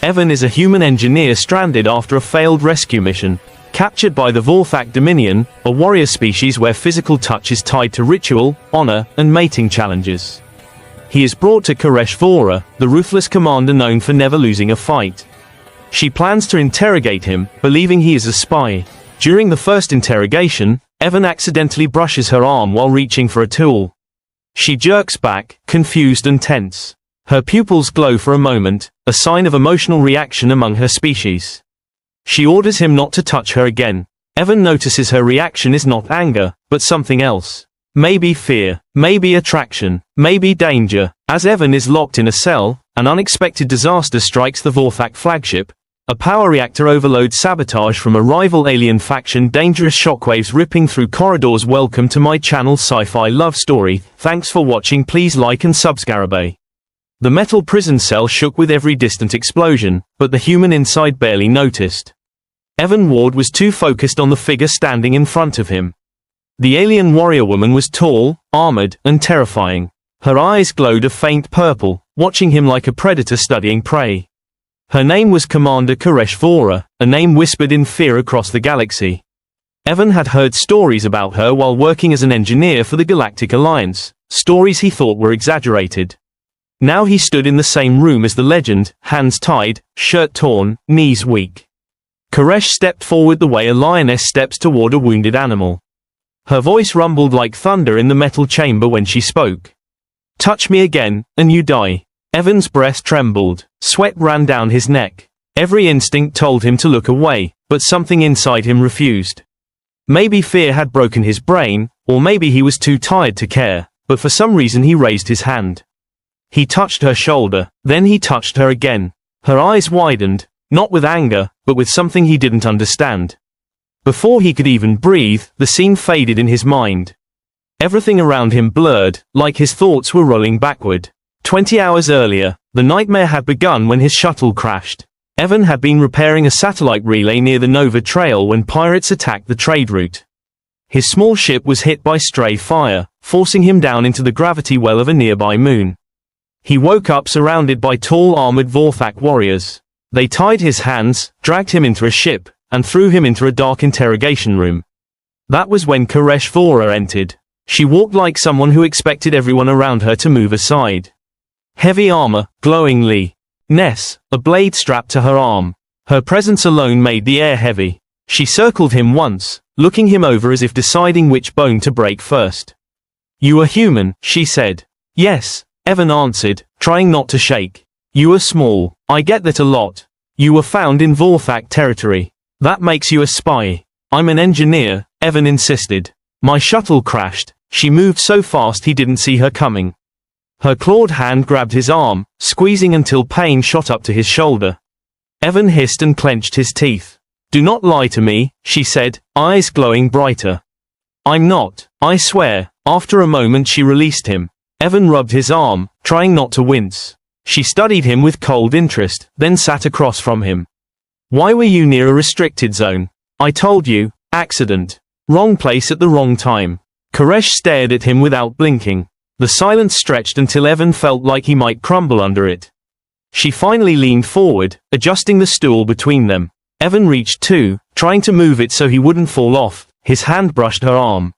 Evan is a human engineer stranded after a failed rescue mission. Captured by the Vorthak Dominion, a warrior species where physical touch is tied to ritual, honor, and mating challenges. He is brought to Koresh Vora, the ruthless commander known for never losing a fight. She plans to interrogate him, believing he is a spy. During the first interrogation, Evan accidentally brushes her arm while reaching for a tool. She jerks back, confused and tense. Her pupils glow for a moment, a sign of emotional reaction among her species. She orders him not to touch her again. Evan notices her reaction is not anger, but something else. Maybe fear, maybe attraction, maybe danger. As Evan is locked in a cell, an unexpected disaster strikes the Vorthak flagship. A power reactor overload, sabotage from a rival alien faction, dangerous shockwaves ripping through corridors. Welcome to my channel Sci-Fi Love Story. Thanks for watching. Please like and subscribe. The metal prison cell shook with every distant explosion, but the human inside barely noticed. Evan Ward was too focused on the figure standing in front of him. The alien warrior woman was tall, armored, and terrifying. Her eyes glowed a faint purple, watching him like a predator studying prey. Her name was Commander Koresh Vora, a name whispered in fear across the galaxy. Evan had heard stories about her while working as an engineer for the Galactic Alliance, stories he thought were exaggerated. Now he stood in the same room as the legend, hands tied, shirt torn, knees weak. Koresh stepped forward the way a lioness steps toward a wounded animal. Her voice rumbled like thunder in the metal chamber when she spoke. "Touch me again, and you die." Evan's breath trembled, sweat ran down his neck. Every instinct told him to look away, but something inside him refused. Maybe fear had broken his brain, or maybe he was too tired to care, but for some reason he raised his hand. He touched her shoulder, then he touched her again. Her eyes widened, not with anger, but with something he didn't understand. Before he could even breathe, the scene faded in his mind. Everything around him blurred, like his thoughts were rolling backward. 20 hours earlier, the nightmare had begun when his shuttle crashed. Evan had been repairing a satellite relay near the Nova Trail when pirates attacked the trade route. His small ship was hit by stray fire, forcing him down into the gravity well of a nearby moon. He woke up surrounded by tall armored Vorthak warriors. They tied his hands, dragged him into a ship, and threw him into a dark interrogation room. That was when Koresh Vora entered. She walked like someone who expected everyone around her to move aside. Heavy armor, glowingly. Ness, a blade strapped to her arm. Her presence alone made the air heavy. She circled him once, looking him over as if deciding which bone to break first. "You are human," she said. "Yes," Evan answered, trying not to shake. "You are small. I get that a lot. You were found in Vorthak territory. That makes you a spy." "I'm an engineer," Evan insisted. "My shuttle crashed." She moved so fast he didn't see her coming. Her clawed hand grabbed his arm, squeezing until pain shot up to his shoulder. Evan hissed and clenched his teeth. "Do not lie to me," she said, eyes glowing brighter. "I'm not, I swear." After a moment she released him. Evan rubbed his arm, trying not to wince. She studied him with cold interest, then sat across from him. "Why were you near a restricted zone?" "I told you, accident. Wrong place at the wrong time." Koresh stared at him without blinking. The silence stretched until Evan felt like he might crumble under it. She finally leaned forward, adjusting the stool between them. Evan reached too, trying to move it so he wouldn't fall off. His hand brushed her arm.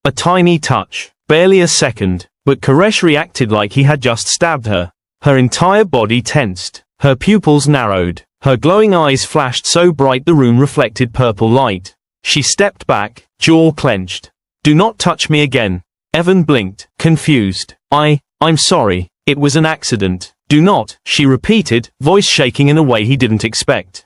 A tiny touch, barely a second, but Koresh reacted like he had just stabbed her. Her entire body tensed. Her pupils narrowed. Her glowing eyes flashed so bright the room reflected purple light. She stepped back, jaw clenched. "Do not touch me again." Evan blinked, confused. I'm sorry. It was an accident." "Do not," she repeated, voice shaking in a way he didn't expect.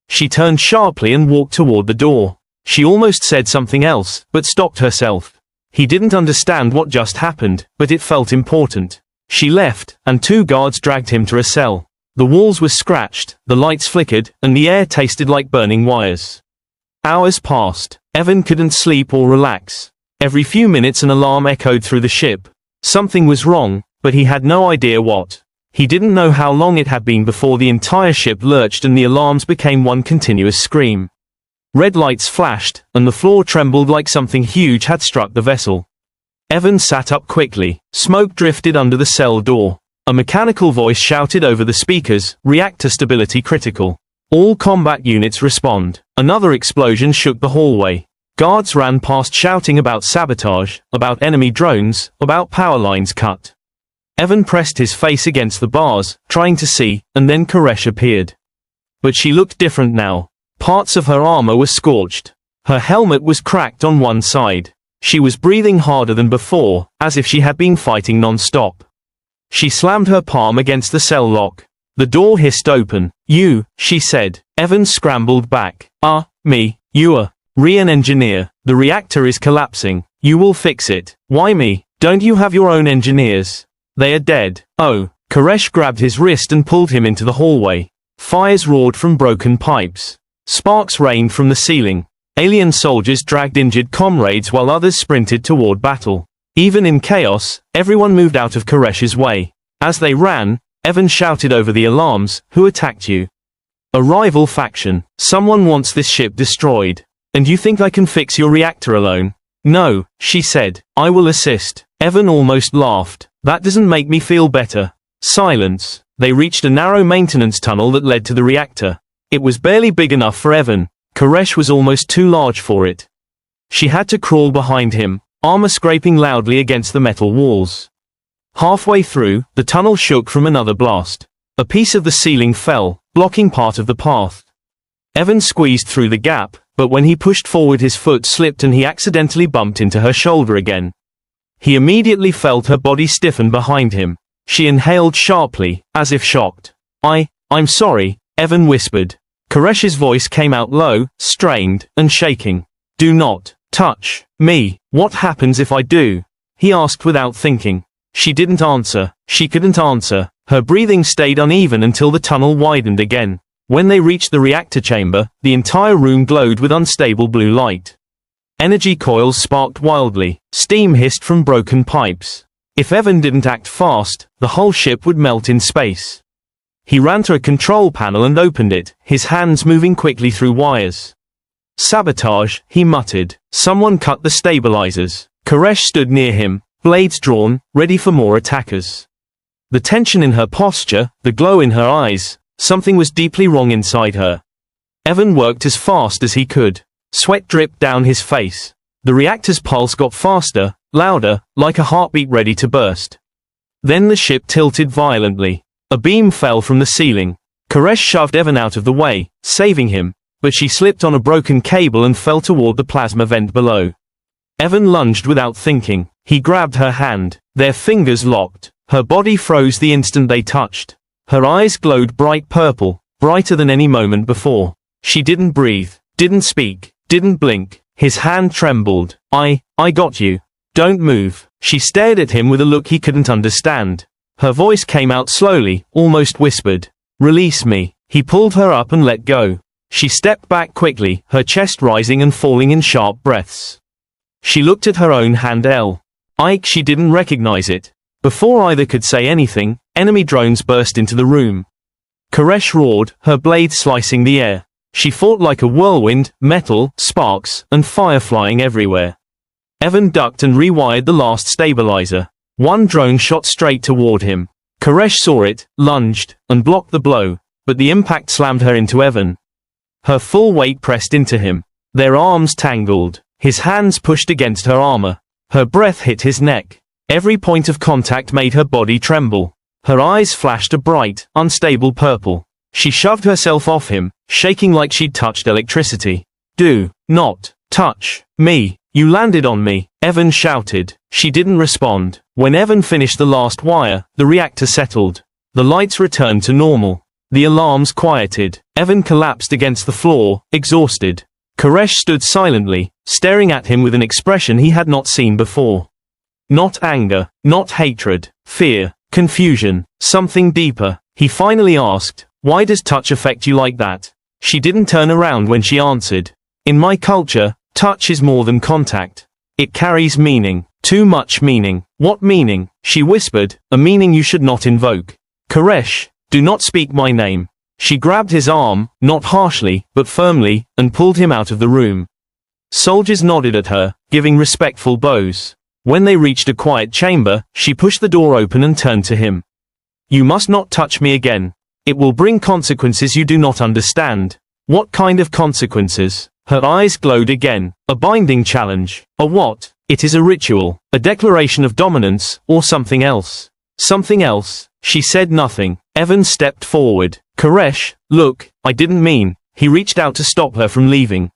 She turned sharply and walked toward the door. She almost said something else, but stopped herself. He didn't understand what just happened, but it felt important. She left, and 2 guards dragged him to a cell. The walls were scratched, the lights flickered, and the air tasted like burning wires. Hours passed. Evan couldn't sleep or relax. Every few minutes an alarm echoed through the ship. Something was wrong, but he had no idea what. He didn't know how long it had been before the entire ship lurched and the alarms became one continuous scream. Red lights flashed, and the floor trembled like something huge had struck the vessel. Evan sat up quickly. Smoke drifted under the cell door. A mechanical voice shouted over the speakers, "Reactor stability critical. All combat units respond." Another explosion shook the hallway. Guards ran past shouting about sabotage, about enemy drones, about power lines cut. Evan pressed his face against the bars, trying to see, and then Koresh appeared. But she looked different now. Parts of her armor were scorched. Her helmet was cracked on one side. She was breathing harder than before, as if she had been fighting non-stop. She slammed her palm against the cell lock. The door hissed open. "You," she said. Evan scrambled back. Me. "You an engineer. The reactor is collapsing. You will fix it." "Why me? Don't you have your own engineers?" "They are dead." "Oh." Koresh grabbed his wrist and pulled him into the hallway. Fires roared from broken pipes. Sparks rained from the ceiling. Alien soldiers dragged injured comrades while others sprinted toward battle. Even in chaos, everyone moved out of Koresh's way. As they ran, Evan shouted over the alarms, "Who attacked you?" "A rival faction. Someone wants this ship destroyed. And you think I can fix your reactor alone?" "No," she said. "I will assist." Evan almost laughed. "That doesn't make me feel better." Silence. They reached a narrow maintenance tunnel that led to the reactor. It was barely big enough for Evan. Koresh was almost too large for it. She had to crawl behind him, armor scraping loudly against the metal walls. Halfway through, the tunnel shook from another blast. A piece of the ceiling fell, blocking part of the path. Evan squeezed through the gap, but when he pushed forward his foot slipped and he accidentally bumped into her shoulder again. He immediately felt her body stiffen behind him. She inhaled sharply, as if shocked. I'm sorry," Evan whispered. Koresh's voice came out low, strained, and shaking. "Do not touch me. What happens if I do?" he asked without thinking. She didn't answer. She couldn't answer. Her breathing stayed uneven until the tunnel widened again. When they reached the reactor chamber, the entire room glowed with unstable blue light. Energy coils sparked wildly. Steam hissed from broken pipes. If Evan didn't act fast, the whole ship would melt in space. He ran to a control panel and opened it, his hands moving quickly through wires. "Sabotage," he muttered. "Someone cut the stabilizers." Koresh stood near him, blades drawn, ready for more attackers. The tension in her posture, the glow in her eyes, something was deeply wrong inside her. Evan worked as fast as he could. Sweat dripped down his face. The reactor's pulse got faster, louder, like a heartbeat ready to burst. Then the ship tilted violently. A beam fell from the ceiling. Koresh shoved Evan out of the way, saving him, but she slipped on a broken cable and fell toward the plasma vent below. Evan lunged without thinking. He grabbed her hand. Their fingers locked. Her body froze the instant they touched. Her eyes glowed bright purple, brighter than any moment before. She didn't breathe, didn't speak, didn't blink. His hand trembled. I got you. Don't move." She stared at him with a look he couldn't understand. Her voice came out slowly, almost whispered. "Release me." He pulled her up and let go. She stepped back quickly, her chest rising and falling in sharp breaths. She looked at her own hand. She didn't recognize it. Before either could say anything, enemy drones burst into the room. Koresh roared, her blades slicing the air. She fought like a whirlwind, metal, sparks, and fire flying everywhere. Evan ducked and rewired the last stabilizer. One drone shot straight toward him. Koresh saw it, lunged, and blocked the blow, but the impact slammed her into Evan. Her full weight pressed into him. Their arms tangled. His hands pushed against her armor. Her breath hit his neck. Every point of contact made her body tremble. Her eyes flashed a bright, unstable purple. She shoved herself off him, shaking like she'd touched electricity. "Do not touch me. You landed on me," Evan shouted. She didn't respond. When Evan finished the last wire, the reactor settled. The lights returned to normal. The alarms quieted. Evan collapsed against the floor, exhausted. Koresh stood silently, staring at him with an expression he had not seen before. Not anger, not hatred, fear, confusion, something deeper. He finally asked, "Why does touch affect you like that?" She didn't turn around when she answered. "In my culture, touch is more than contact. It carries meaning. Too much meaning." "What meaning?" she whispered. "A meaning you should not invoke. Koresh, do not speak my name." She grabbed his arm, not harshly, but firmly, and pulled him out of the room. Soldiers nodded at her, giving respectful bows. When they reached a quiet chamber, she pushed the door open and turned to him. You must not touch me again. It will bring consequences you do not understand. What kind of consequences? Her eyes glowed again. A binding challenge. A what? It is a ritual, a declaration of dominance, or something else. Something else. She said nothing. Evan stepped forward. Koresh, look, I didn't mean. He reached out to stop her from leaving.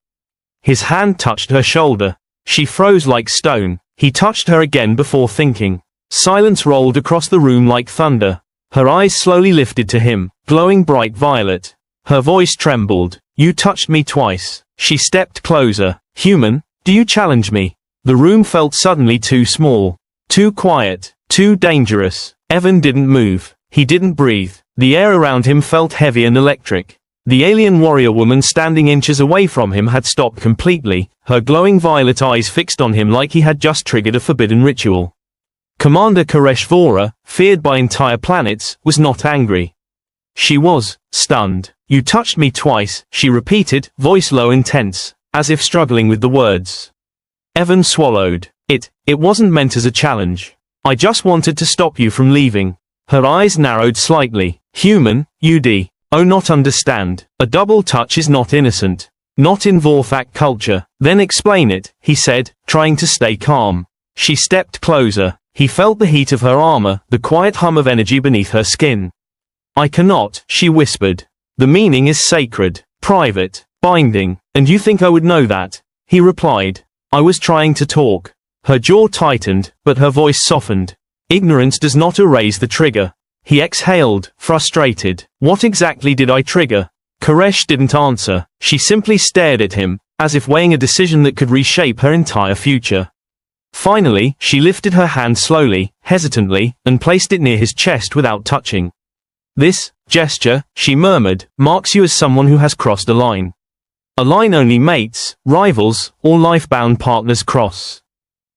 His hand touched her shoulder. She froze like stone. He touched her again before thinking. Silence rolled across the room like thunder. Her eyes slowly lifted to him, glowing bright violet. Her voice trembled. You touched me twice. She stepped closer. Human, do you challenge me? The room felt suddenly too small. Too quiet. Too dangerous. Evan didn't move. He didn't breathe. The air around him felt heavy and electric. The alien warrior woman standing inches away from him had stopped completely, her glowing violet eyes fixed on him like he had just triggered a forbidden ritual. Commander Koresh Vora, feared by entire planets, was not angry. She was stunned. You touched me twice, she repeated, voice low and tense, as if struggling with the words. Evan swallowed. It wasn't meant as a challenge. I just wanted to stop you from leaving. Her eyes narrowed slightly. Human, not understand. A double touch is not innocent. Not in Vorthak culture. Then explain it, he said, trying to stay calm. She stepped closer. He felt the heat of her armor, the quiet hum of energy beneath her skin. I cannot, she whispered. The meaning is sacred, private, binding, and you think I would know that? He replied. I was trying to talk. Her jaw tightened, but her voice softened. Ignorance does not erase the trigger. He exhaled, frustrated. What exactly did I trigger? Koresh didn't answer. She simply stared at him, as if weighing a decision that could reshape her entire future. Finally, she lifted her hand slowly, hesitantly, and placed it near his chest without touching. This gesture, she murmured, marks you as someone who has crossed a line. A line only mates, rivals, or life-bound partners cross.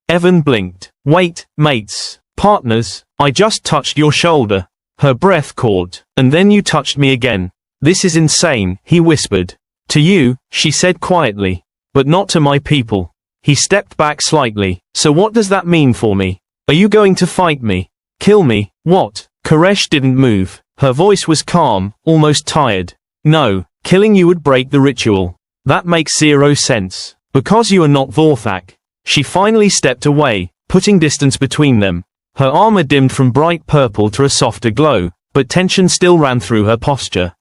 Evan blinked. Wait, mates, partners, I just touched your shoulder. Her breath caught. And then you touched me again. This is insane, he whispered. To you, she said quietly. But not to my people. He stepped back slightly. So what does that mean for me? Are you going to fight me? Kill me? What? Koresh didn't move. Her voice was calm, almost tired. No, killing you would break the ritual. That makes zero sense. Because you are not Vorthak. She finally stepped away, putting distance between them. Her armor dimmed from bright purple to a softer glow, but tension still ran through her posture.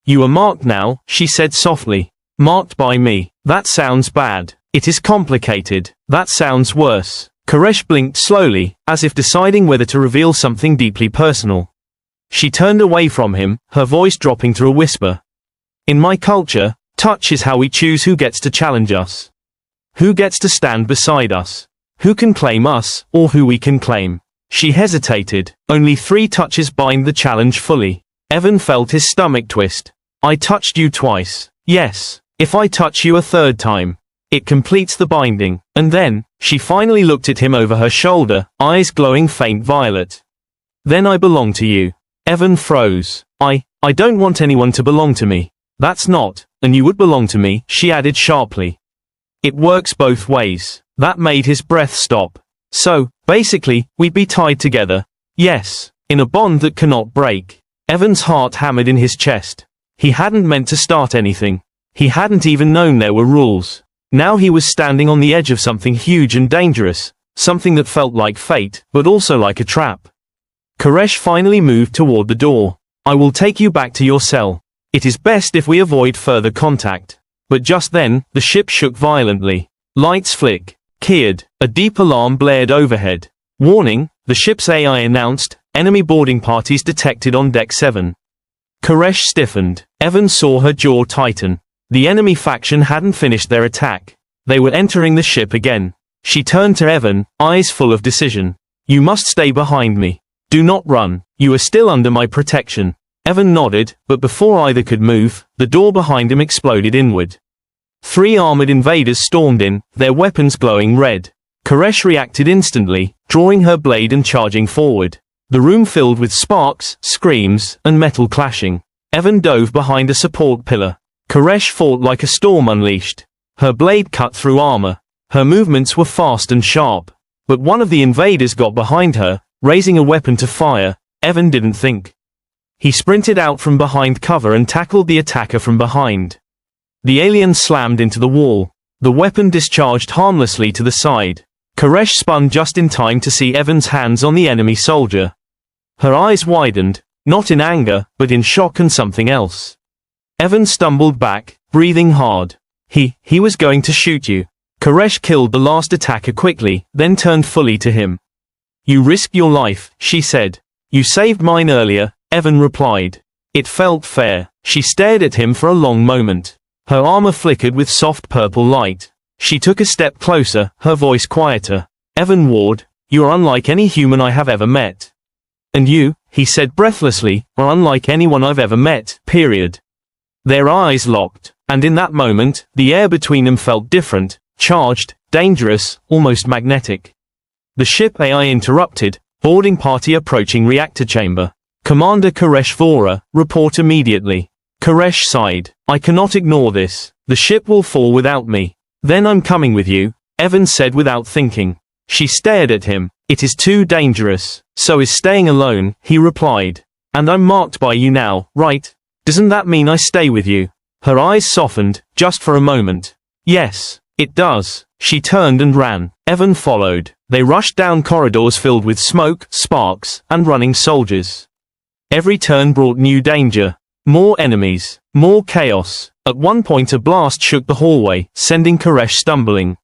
You are marked now, she said softly. Marked by me. That sounds bad. It is complicated. That sounds worse. Koresh blinked slowly, as if deciding whether to reveal something deeply personal. She turned away from him, her voice dropping to a whisper. In my culture, touch is how we choose who gets to challenge us. Who gets to stand beside us? Who can claim us, or who we can claim? She hesitated. Only 3 touches bind the challenge fully. Evan felt his stomach twist. I touched you twice. Yes. If I touch you a 3rd time, it completes the binding. And then, she finally looked at him over her shoulder, eyes glowing faint violet. Then I belong to you. Evan froze. I don't want anyone to belong to me. That's not, and you would belong to me, she added sharply. It works both ways. That made his breath stop. So, basically, we'd be tied together. Yes, in a bond that cannot break. Evan's heart hammered in his chest. He hadn't meant to start anything. He hadn't even known there were rules. Now he was standing on the edge of something huge and dangerous, something that felt like fate, but also like a trap. Koresh finally moved toward the door. I will take you back to your cell. It is best if we avoid further contact. But just then, the ship shook violently. Lights flickered. A deep alarm blared overhead. Warning, the ship's AI announced, enemy boarding parties detected on Deck 7. Koresh stiffened. Evan saw her jaw tighten. The enemy faction hadn't finished their attack. They were entering the ship again. She turned to Evan, eyes full of decision. You must stay behind me. Do not run. You are still under my protection. Evan nodded, but before either could move, the door behind him exploded inward. 3 armored invaders stormed in, their weapons glowing red. Koresh reacted instantly, drawing her blade and charging forward. The room filled with sparks, screams, and metal clashing. Evan dove behind a support pillar. Koresh fought like a storm unleashed. Her blade cut through armor. Her movements were fast and sharp. But one of the invaders got behind her, raising a weapon to fire. Evan didn't think. He sprinted out from behind cover and tackled the attacker from behind. The alien slammed into the wall. The weapon discharged harmlessly to the side. Koresh spun just in time to see Evan's hands on the enemy soldier. Her eyes widened, not in anger, but in shock and something else. Evan stumbled back, breathing hard. He was going to shoot you. Koresh killed the last attacker quickly, then turned fully to him. You risked your life, she said. You saved mine earlier, Evan replied. It felt fair. She stared at him for a long moment. Her armor flickered with soft purple light. She took a step closer, her voice quieter. Evan Ward, you are unlike any human I have ever met. And you, he said breathlessly, are unlike anyone I've ever met, period. Their eyes locked, and in that moment, the air between them felt different, charged, dangerous, almost magnetic. The ship AI interrupted, boarding party approaching reactor chamber. Commander Koresh Vora, report immediately. Koresh sighed. I cannot ignore this. The ship will fall without me. Then I'm coming with you, Evan said without thinking. She stared at him. It is too dangerous. So is staying alone, he replied. And I'm marked by you now, right? Doesn't that mean I stay with you? Her eyes softened, just for a moment. Yes, it does. She turned and ran. Evan followed. They rushed down corridors filled with smoke, sparks, and running soldiers. Every turn brought new danger. More enemies. More chaos. At one point a blast shook the hallway, sending Koresh stumbling.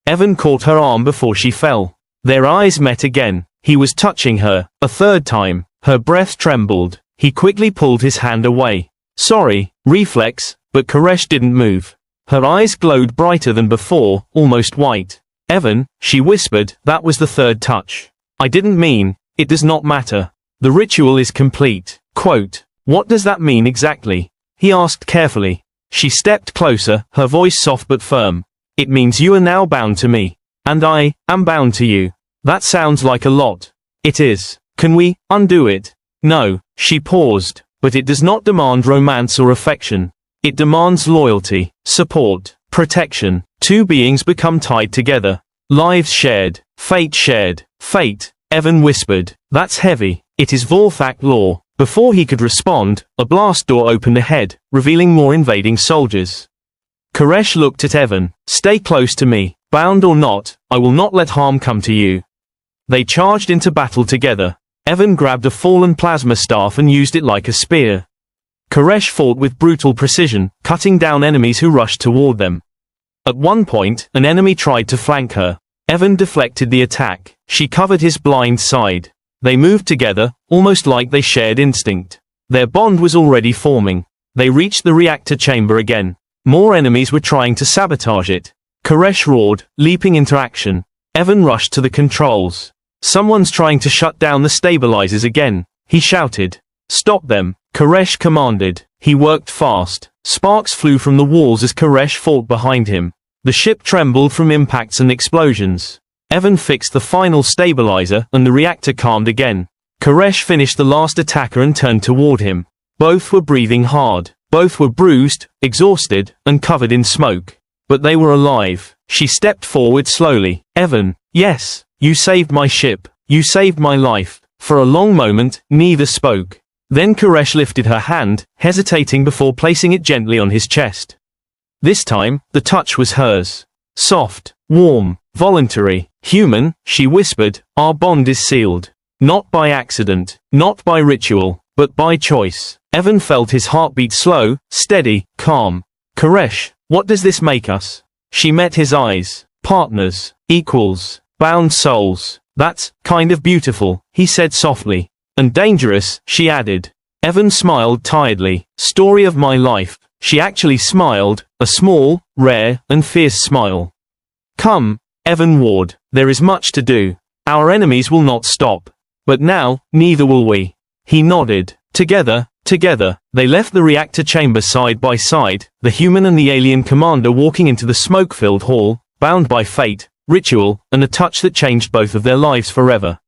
Evan caught her arm before she fell. Their eyes met again. He was touching her, a third time. Her breath trembled. He quickly pulled his hand away. Sorry, reflex, but Koresh didn't move. Her eyes glowed brighter than before, almost white. Evan, she whispered, that was the third touch. I didn't mean, it does not matter. The ritual is complete. Quote, what does that mean exactly? He asked carefully. She stepped closer, her voice soft but firm. It means you are now bound to me. And I am bound to you. That sounds like a lot. It is. Can we undo it? No, she paused, but it does not demand romance or affection. It demands loyalty, support, protection. Two beings become tied together. Lives shared, fate shared. Fate, Evan whispered. That's heavy. It is Vorthak law. Before he could respond, a blast door opened ahead, revealing more invading soldiers. Koresh looked at Evan. Stay close to me. Bound or not, I will not let harm come to you. They charged into battle together. Evan grabbed a fallen plasma staff and used it like a spear. Koresh fought with brutal precision, cutting down enemies who rushed toward them. At one point, an enemy tried to flank her. Evan deflected the attack. She covered his blind side. They moved together, almost like they shared instinct. Their bond was already forming. They reached the reactor chamber again. More enemies were trying to sabotage it. Koresh roared, leaping into action. Evan rushed to the controls. Someone's trying to shut down the stabilizers again, he shouted. Stop them, Koresh commanded. He worked fast. Sparks flew from the walls as Koresh fought behind him. The ship trembled from impacts and explosions. Evan fixed the final stabilizer and the reactor calmed again. Koresh finished the last attacker and turned toward him. Both were breathing hard. Both were bruised, exhausted, and covered in smoke. But they were alive. She stepped forward slowly. Evan, yes, you saved my ship. You saved my life. For a long moment, neither spoke. Then Koresh lifted her hand, hesitating before placing it gently on his chest. This time, the touch was hers. Soft, warm, voluntary, human, she whispered, our bond is sealed. Not by accident, not by ritual, but by choice. Evan felt his heartbeat slow, steady, calm. Koresh, what does this make us? She met his eyes. Partners, equals, bound souls. That's kind of beautiful, he said softly. And dangerous, she added. Evan smiled tiredly. Story of my life. She actually smiled, a small, rare, and fierce smile. Come, Evan Ward, there is much to do. Our enemies will not stop. But now, neither will we. He nodded. Together, they left the reactor chamber side by side, the human and the alien commander walking into the smoke-filled hall, bound by fate, ritual, and a touch that changed both of their lives forever.